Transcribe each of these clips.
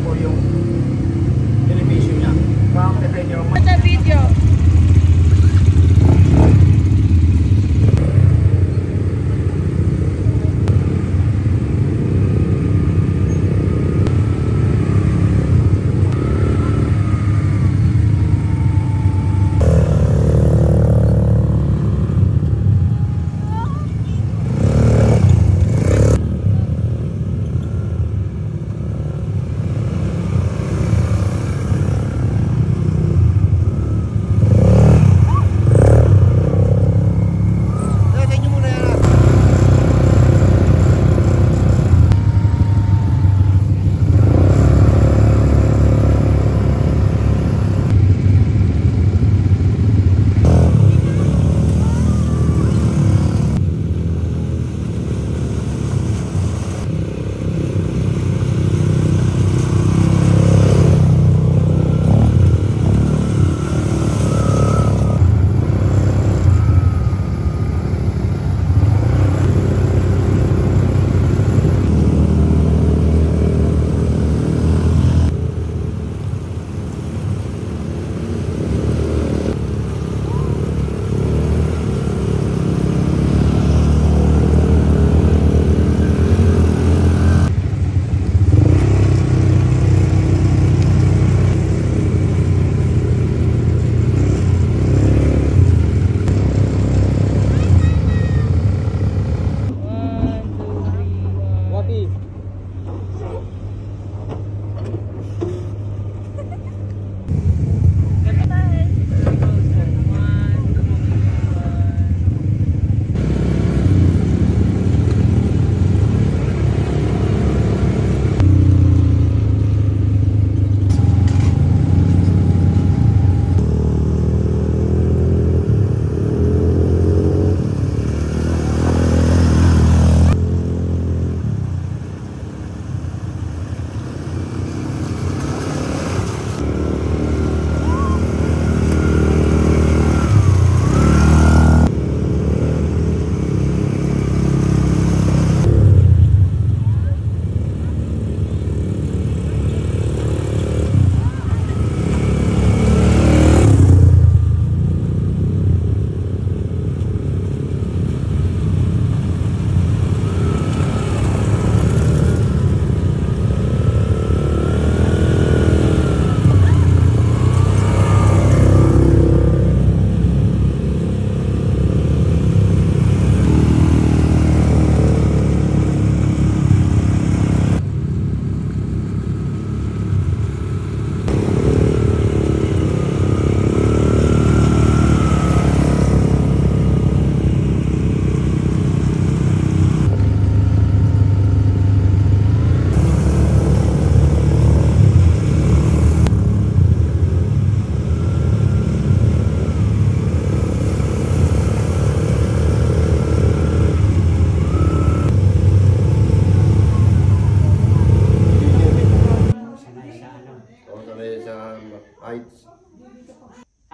po yung elevation niya. Makakita nyo. Sa video.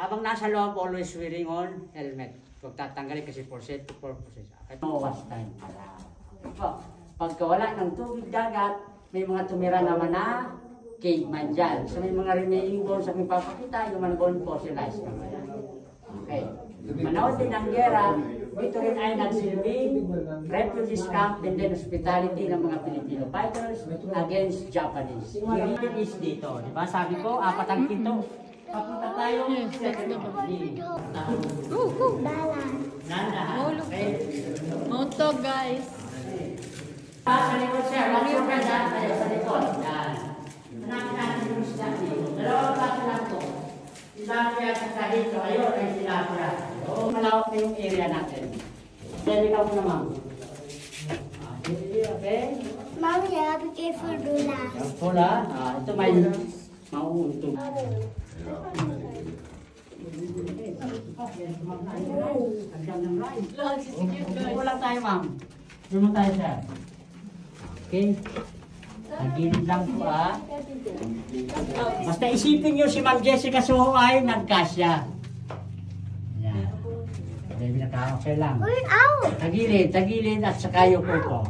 Habang nasa loob, always wearing on helmet. Huwag tatanggalin kasi for safety purposes. No watch time. Pagka wala ng tubig dagat, may mga tumira naman na caveman dyan. So may mga remaining bones sa papakita, yung mga bone fossilized naman. Okay. Manood din ng gera, dito rin ay nagsilbing refugees camp and then hospitality ng mga Filipino fighters against Japanese. Yung is dito, di ba? Sabi ko, 4 ang pinto. Papunta tayo. Yes, let's go. Nanda. Moto, guys. Sa likod, sir. Wag yung kanda. Tayo sa likod. Yan. Hanapin natin yung isla dito. Dalawang klase lang ito. Tilapia sa dito. Ayun, ay tilapia. Malawak na yung area natin. Then, ikaw mo naman. Okay? Mom, you have to be careful, Dula. Careful, ha? Ito may mauuntog. Wala tayo, ma'am. Doon mo tayo, sir. Okay? Nagilid lang po, ha? Basta isipin nyo si Ma'am Jessica Soho ay nagkasya. Yan. Baby, nakakasya lang. Tagilid at saka yung po.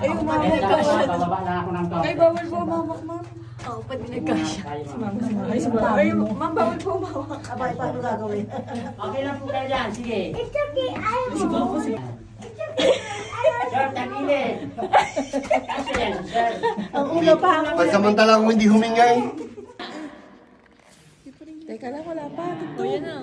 Ayun, mama, bababa lang ako ng to. Ay, bawal po, mama, ma'am. Oo, pwede nagkasya. Ay, Ma'am, bawal po umawak. Abay, paano gagawin? okay lang po kayo dyan. Sige. It's okay, I won't. Sir, tagilid. Kasi yan, sir. Ang ulo pa ako. Pagsamantala kung hindi humingay. Teka lang, wala pa. O, yan na.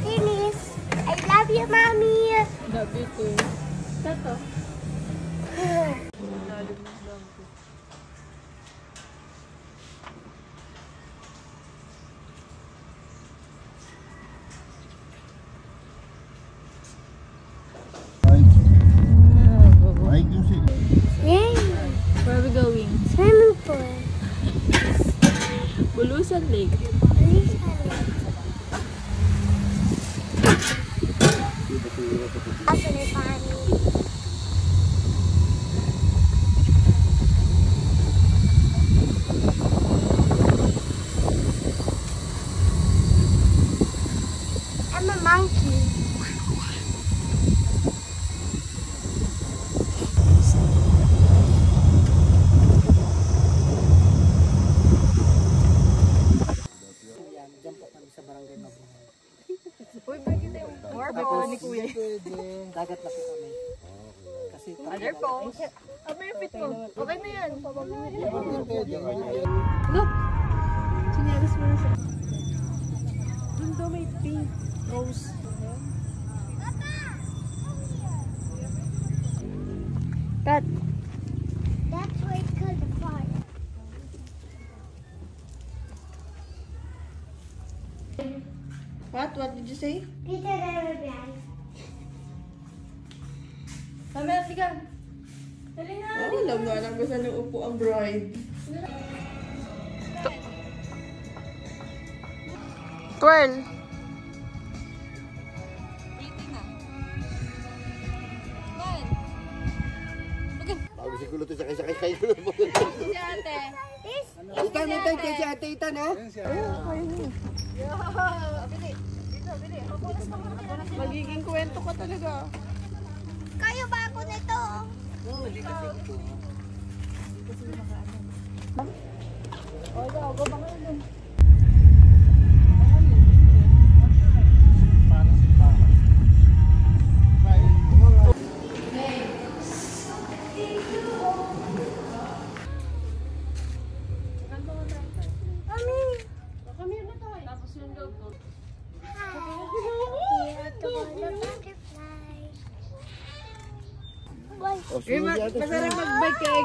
Finish. I love you, mommy. Love you too. Tato. Ay, kasi. Yay. Where are we going? Swimming pool. Bulusan Lake. Also, the funny. I'm a monkey. Diyan po kami sa barangay Mabuhay. Uy, bakit tayo? More ba ni Kuya? Dagat na po kami. Kasi Other phones. Ah, may fit mo. Okay na yan. Look! Sinyalis mo na siya. Doon daw may pink rose. Kat. That's why it's called the park. What? What did you say? Peter Pan. Mamaya, tiga. Dali na. Oh, alam nga lang kung saan upo ang bride. 12. Bago si Kulot sa sakay kayo. Si ate. Itan, itan, kay si ate Itan, ha? Magiging kwento ka talaga. Kayo ba ako nito? Mami! Masarap mag-bike kaya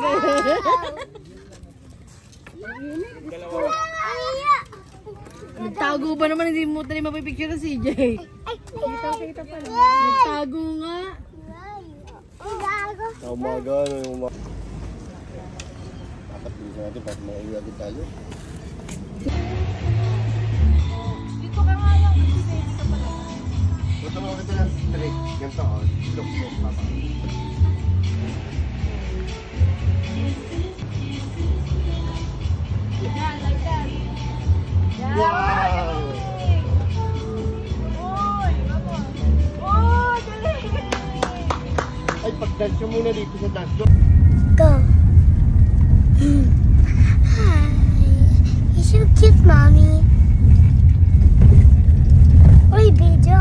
Nagtago ba naman? Hindi mo tayo mapipicture na si CJ. Kita pa lang. Nagtago nga. Umaga, yung umaga. Dapat bilisan natin para mauwi tayo. Dito ka nga lang kasi baby ka pala. Punta mo kita ng straight. Ganito ako. Look, papa. Yan, like that. Yan. Wow! Uy, vamos. Oh, galing. Ay, pag-dance mo muna dito sa dance. Go. Hi. You're so cute, mommy. Uy, video.